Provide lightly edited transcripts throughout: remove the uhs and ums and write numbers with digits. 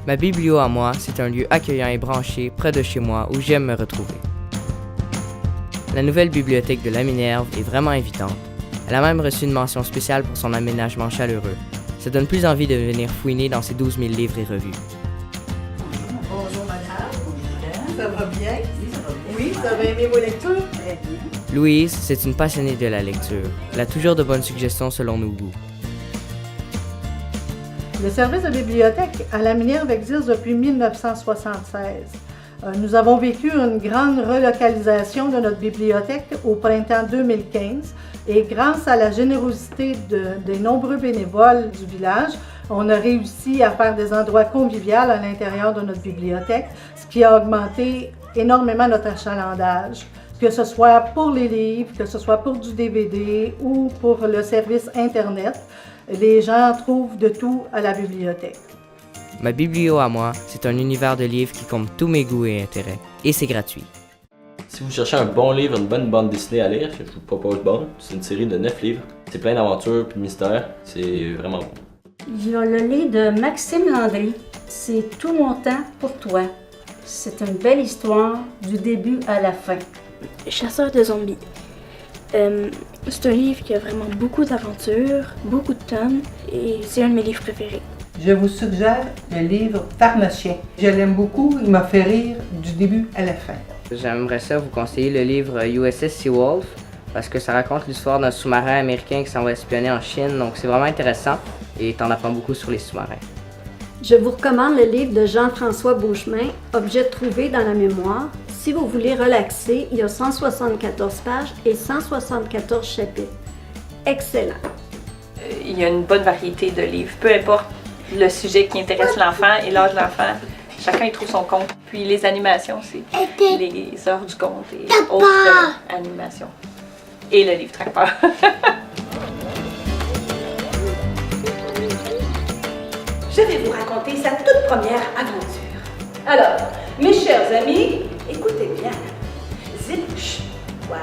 Ma biblio à moi, c'est un lieu accueillant et branché près de chez moi où j'aime me retrouver. La nouvelle bibliothèque de la Minerve est vraiment invitante. Elle a même reçu une mention spéciale pour son aménagement chaleureux. Ça donne plus envie de venir fouiner dans ses 12 000 livres et revues. Bonjour madame. Bonjour. Ça va bien? Oui, ça va bien. Oui, vous avez aimé vos lectures? Très bien. Louise, c'est une passionnée de la lecture. Elle a toujours de bonnes suggestions selon nos goûts. Le service de bibliothèque à la Minerve existe depuis 1976. Nous avons vécu une grande relocalisation de notre bibliothèque au printemps 2015 et grâce à la générosité des nombreux bénévoles du village, on a réussi à faire des endroits conviviaux à l'intérieur de notre bibliothèque, ce qui a augmenté énormément notre achalandage, que ce soit pour les livres, que ce soit pour du DVD ou pour le service Internet. Les gens trouvent de tout à la bibliothèque. Ma biblio à moi, c'est un univers de livres qui comble tous mes goûts et intérêts. Et c'est gratuit. Si vous cherchez un bon livre, une bonne bande dessinée à lire, je vous propose Bone. C'est une série de 9 livres. C'est plein d'aventures et de mystères. C'est vraiment bon. Il y a le livre de Maxime Landry. C'est Tout mon temps pour toi. C'est une belle histoire du début à la fin. Chasseur de zombies. C'est un livre qui a vraiment beaucoup d'aventures, beaucoup de tonnes, et c'est un de mes livres préférés. Je vous suggère le livre Pharmacien. Je l'aime beaucoup, il m'a fait rire du début à la fin. J'aimerais ça vous conseiller le livre USS Seawolf parce que ça raconte l'histoire d'un sous-marin américain qui s'en va espionner en Chine, donc c'est vraiment intéressant et t'en apprends beaucoup sur les sous-marins. Je vous recommande le livre de Jean-François Beauchemin, Objet trouvé dans la mémoire. Si vous voulez relaxer, il y a 174 pages et 174 chapitres. Excellent! Il y a une bonne variété de livres, peu importe le sujet qui intéresse l'enfant et l'âge de l'enfant. Chacun y trouve son compte. Puis les animations, c'est les heures du conte et autres animations. Et le livre Tracteur. Je vais vous raconter sa toute première aventure. Alors, mes chers amis, écoutez bien. Zip, chut, wow.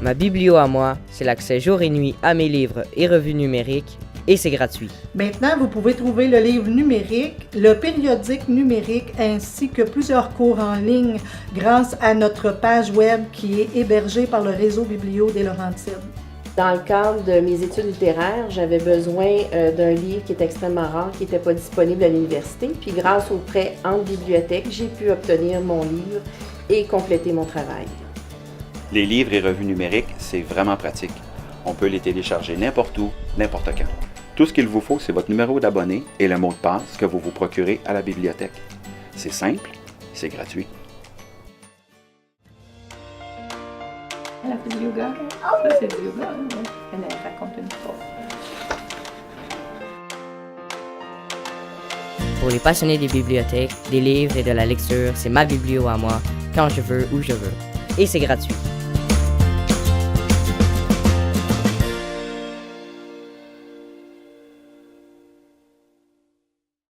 Ma biblio à moi, c'est l'accès jour et nuit à mes livres et revues numériques et c'est gratuit. Maintenant, vous pouvez trouver le livre numérique, le périodique numérique ainsi que plusieurs cours en ligne grâce à notre page web qui est hébergée par le réseau Biblio des Laurentides. Dans le cadre de mes études littéraires, j'avais besoin d'un livre qui était extrêmement rare, qui n'était pas disponible à l'université. Puis grâce au prêt entre bibliothèques, j'ai pu obtenir mon livre et compléter mon travail. Les livres et revues numériques, c'est vraiment pratique. On peut les télécharger n'importe où, n'importe quand. Tout ce qu'il vous faut, c'est votre numéro d'abonné et le mot de passe que vous vous procurez à la bibliothèque. C'est simple, c'est gratuit. Elle a fait du yoga. Ça, c'est du yoga. Elle raconte une histoire. Pour les passionnés des bibliothèques, des livres et de la lecture, c'est ma biblio à moi, quand je veux, où je veux. Et c'est gratuit.